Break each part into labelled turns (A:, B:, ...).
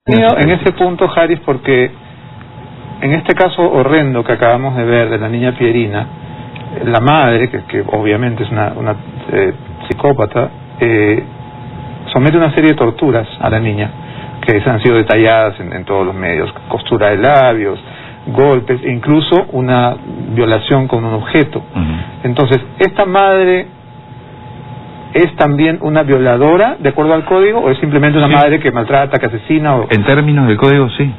A: En ese punto, Haris, porque en este caso horrendo que acabamos de ver de la niña Pierina, la madre, que obviamente es una psicópata, somete una serie de torturas a la niña, que han sido detalladas en todos los medios: costura de labios, golpes, e incluso una violación con un objeto. Entonces, esta madre ¿es también una violadora de acuerdo al código, o es simplemente una madre que maltrata, que asesina?
B: En términos del código, sí.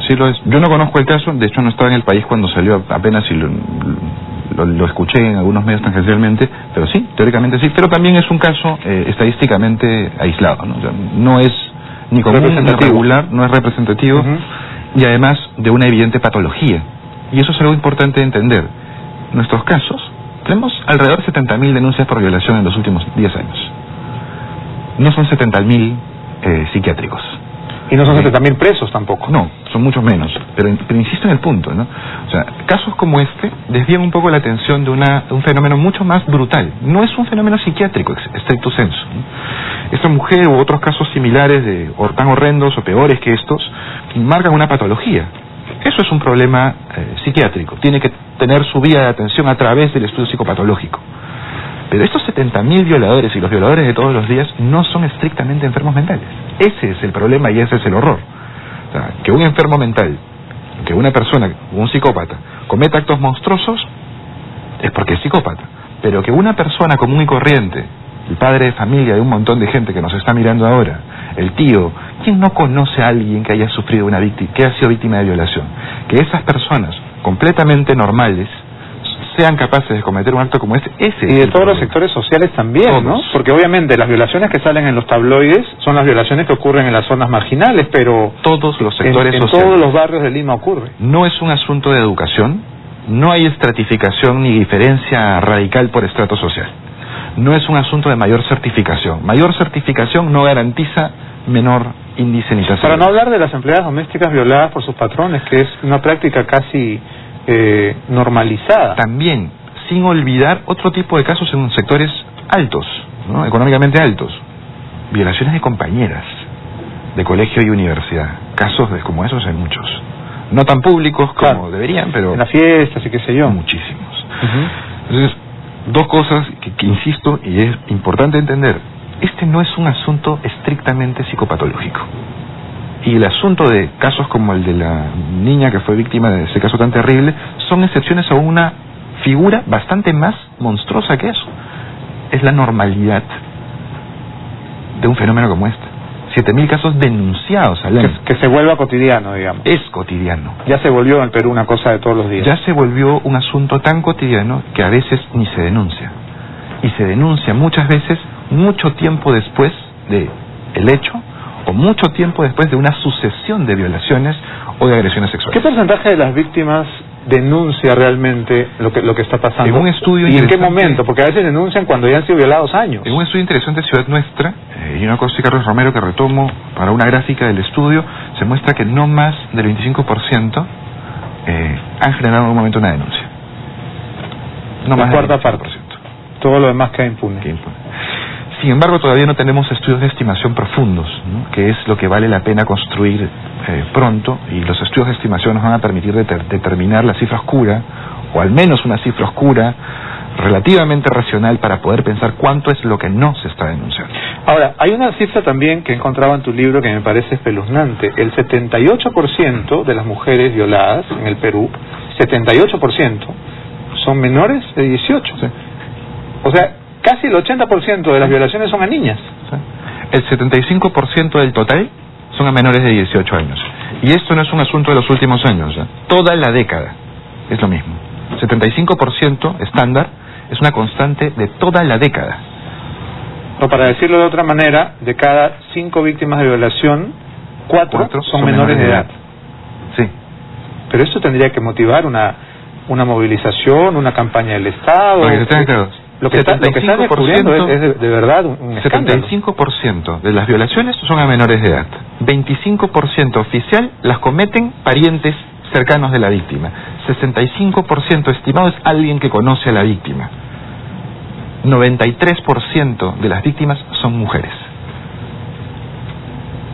B: Sí lo es. Yo no conozco el caso, de hecho no estaba en el país cuando salió apenas, y lo escuché en algunos medios tangencialmente, pero sí, teóricamente sí. Pero también es un caso estadísticamente aislado, ¿no? O sea, no es ni común, ni regular, no es representativo, y además de una evidente patología. Y eso es algo importante de entender. Nuestros casos, tenemos alrededor de 70.000 denuncias por violación en los últimos 10 años. No son 70.000 psiquiátricos.
A: Y no son 70.000 presos tampoco.
B: No, son muchos menos. Pero insisto en el punto, ¿no? O sea, casos como este desvían un poco la atención de un fenómeno mucho más brutal. No es un fenómeno psiquiátrico, stricto sensu, ¿no? Esta mujer u otros casos similares, tan horrendos o peores que estos, marcan una patología. Eso es un problema psiquiátrico. Tiene que tener su vía de atención a través del estudio psicopatológico. Pero estos 70.000 violadores y los violadores de todos los días no son estrictamente enfermos mentales. Ese es el problema y ese es el horror. O sea, que un enfermo mental, que una persona, un psicópata, cometa actos monstruosos es porque es psicópata. Pero que una persona común y corriente, el padre de familia de un montón de gente que nos está mirando ahora, el tío, ¿quién no conoce a alguien que haya sufrido que haya sido víctima de violación? Que esas personas completamente normales sean capaces de cometer un acto como ese
A: y de todos los sectores sociales también, todos, ¿no? Porque obviamente las violaciones que salen en los tabloides son las violaciones que ocurren en las zonas marginales, pero
B: todos los sectores sociales,
A: en todos los barrios de Lima ocurre.
B: No es un asunto de educación, no hay estratificación ni diferencia radical por estrato social. No es un asunto de mayor certificación. Mayor certificación no garantiza menor índice ni tasa.
A: Para no hablar de las empleadas domésticas violadas por sus patrones, que es una práctica casi normalizada.
B: También, sin olvidar otro tipo de casos en sectores altos, ¿no? Económicamente altos. Violaciones de compañeras de colegio y universidad. Casos como esos hay muchos. No tan públicos como deberían, pero
A: en las fiestas y qué sé yo.
B: Muchísimos. Entonces, dos cosas que insisto, y es importante entender. Este no es un asunto estrictamente psicopatológico. Y el asunto de casos como el de la niña que fue víctima de ese caso tan terrible son excepciones a una figura bastante más monstruosa que eso. Es la normalidad de un fenómeno como este. 7.000 casos denunciados al año.
A: Que se vuelva cotidiano, digamos.
B: Es cotidiano.
A: Ya se volvió en el Perú una cosa de todos los días.
B: Ya se volvió un asunto tan cotidiano que a veces ni se denuncia. Y se denuncia muchas veces mucho tiempo después del hecho, o mucho tiempo después de una sucesión de violaciones o de agresiones sexuales.
A: ¿Qué porcentaje de las víctimas denuncia realmente lo que está pasando?
B: En un estudio
A: ¿Y en qué momento? Porque a veces denuncian cuando ya han sido violados años.
B: En un estudio interesante de Ciudad Nuestra, y una cosa de Carlos Romero que retomo para una gráfica del estudio, se muestra que no más del 25% han generado en algún momento una denuncia.
A: No más del 25%. Todo lo demás queda impune.
B: Sin embargo, todavía no tenemos estudios de estimación profundos, ¿no? Que es lo que vale la pena construir pronto, y los estudios de estimación nos van a permitir determinar la cifra oscura, o al menos una cifra oscura relativamente racional para poder pensar cuánto es lo que no se está denunciando.
A: Ahora, hay una cifra también que encontraba en tu libro que me parece espeluznante. El 78% de las mujeres violadas en el Perú, 78%, son menores de 18.
B: Sí.
A: O sea, casi el 80% de las violaciones son a niñas.
B: El 75% del total son a menores de 18 años. Y esto no es un asunto de los últimos años, ¿ya? Toda la década es lo mismo. 75% estándar es una constante de toda la década.
A: O para decirlo de otra manera, de cada 5 víctimas de violación, 4 son menores de edad.
B: Sí.
A: Pero esto tendría que motivar una movilización, una campaña del Estado. Lo que está descubriendo es de verdad un escándalo.
B: 75% de las violaciones son a menores de edad. 25% oficial las cometen parientes cercanos de la víctima. 65% estimado es alguien que conoce a la víctima. 93% de las víctimas son mujeres.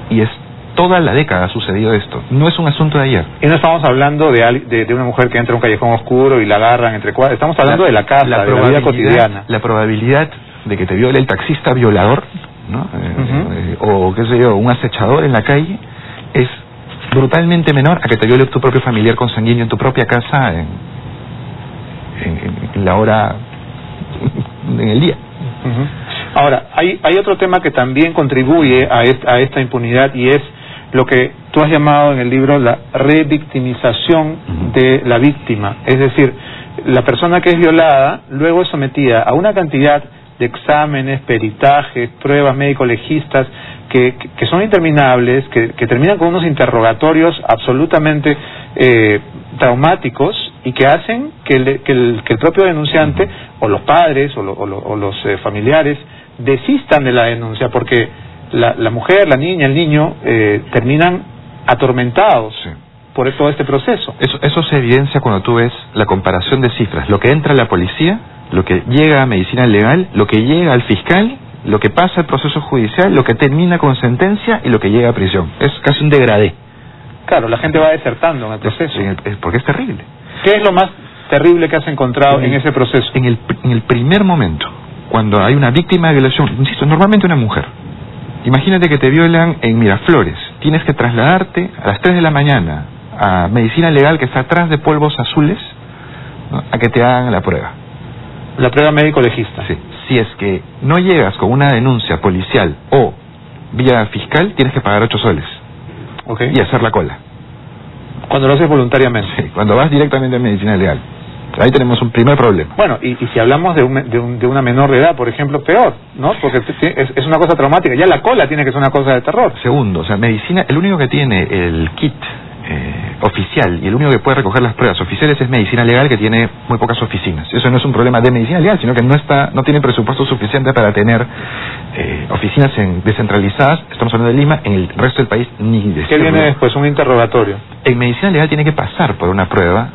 B: Y es toda la década ha sucedido esto. No es un asunto de ayer.
A: Y no estamos hablando de una mujer que entra a un callejón oscuro y la agarran entre cuadras. Estamos hablando de la casa, de la vida cotidiana.
B: La probabilidad de que te viole el taxista violador, ¿no? O qué sé yo, un acechador en la calle, es brutalmente menor a que te viole tu propio familiar consanguíneo en tu propia casa en la hora, en el día.
A: Ahora, hay otro tema que también contribuye a esta impunidad, y es lo que tú has llamado en el libro la revictimización de la víctima. Es decir, la persona que es violada luego es sometida a una cantidad de exámenes, peritajes, pruebas médico-legistas que son interminables, que terminan con unos interrogatorios absolutamente traumáticos, y que hacen que el propio denunciante o los padres o los familiares desistan de la denuncia, porque la mujer, la niña, el niño terminan atormentados por todo este proceso.
B: Eso se evidencia cuando tú ves la comparación de cifras, lo que entra a la policía, lo que llega a medicina legal, lo que llega al fiscal, lo que pasa al proceso judicial, lo que termina con sentencia y lo que llega a prisión. Es casi un degradé.
A: Claro, la gente va desertando en el proceso.
B: Porque es terrible.
A: ¿Qué es lo más terrible que has encontrado en ese proceso?
B: En el primer momento, cuando hay una víctima de violación, insisto, normalmente una mujer. Imagínate que te violan en Miraflores. Tienes que trasladarte a las 3 de la mañana a medicina legal, que está atrás de Polvos Azules, ¿no?, a que te hagan la prueba.
A: La prueba médico-legista.
B: Sí. Si es que no llegas con una denuncia policial o vía fiscal, tienes que pagar 8 soles. Y hacer la cola.
A: Cuando lo haces voluntariamente.
B: Sí, cuando vas directamente a medicina legal. Ahí tenemos un primer problema.
A: Bueno, y si hablamos de una menor de edad, por ejemplo, peor, ¿no? Porque es una cosa traumática. Ya la cola tiene que ser una cosa de terror.
B: Segundo, o sea, medicina, el único que tiene el kit oficial y el único que puede recoger las pruebas oficiales es medicina legal, que tiene muy pocas oficinas. Eso no es un problema de medicina legal, sino que no tiene presupuesto suficiente para tener oficinas descentralizadas. Estamos hablando de Lima, en el resto del país ni de...
A: ¿Qué viene después? Un interrogatorio.
B: En medicina legal tiene que pasar por una prueba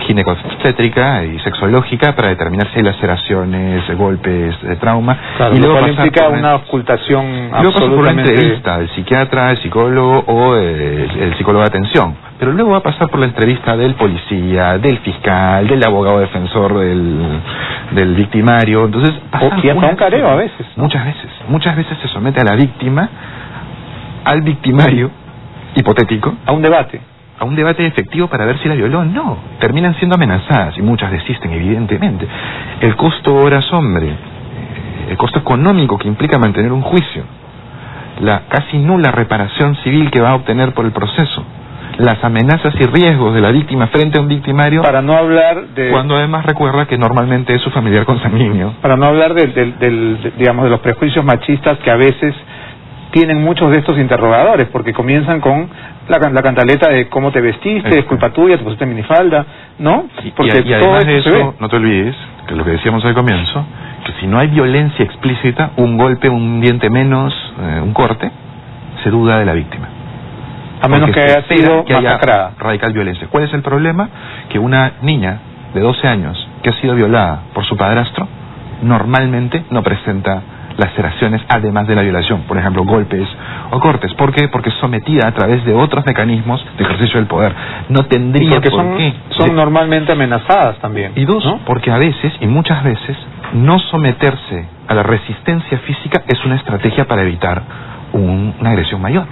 B: ginecobstétrica y sexológica para determinar si hay laceraciones, golpes, trauma.
A: Claro,
B: y luego
A: implica una ocultación absolutamente...
B: Luego pasa por una entrevista del psiquiatra, el psicólogo o el psicólogo de atención. Pero luego va a pasar por la entrevista del policía, del fiscal, del abogado defensor del victimario. Entonces,
A: y hasta un careo a veces, ¿no?
B: Muchas veces se somete a la víctima, al victimario hipotético,
A: a un debate
B: efectivo para ver si la violó o no. Terminan siendo amenazadas y muchas desisten, evidentemente. El costo horas hombre, el costo económico que implica mantener un juicio, la casi nula reparación civil que va a obtener por el proceso, las amenazas y riesgos de la víctima frente a un victimario,
A: para no hablar de...
B: cuando además recuerda que normalmente es su familiar consanguíneo.
A: Para no hablar digamos, de los prejuicios machistas que a veces tienen muchos de estos interrogadores, porque comienzan con la cantaleta de cómo te vestiste, es culpa tuya, te pusiste minifalda, ¿no? Porque
B: y además de eso, no te olvides que lo que decíamos al comienzo, que si no hay violencia explícita, un golpe, un diente menos, un corte, se duda de la víctima.
A: A menos que haya sido masacrada.
B: Radical violencia. ¿Cuál es el problema? Que una niña de 12 años que ha sido violada por su padrastro normalmente no presenta laceraciones además de la violación, por ejemplo golpes o cortes. ¿Por qué? Porque es sometida a través de otros mecanismos de ejercicio del poder. No tendría por qué.
A: Son normalmente amenazadas también.
B: Y dos, ¿no? Porque a veces, y muchas veces, no someterse a la resistencia física es una estrategia para evitar una agresión mayor.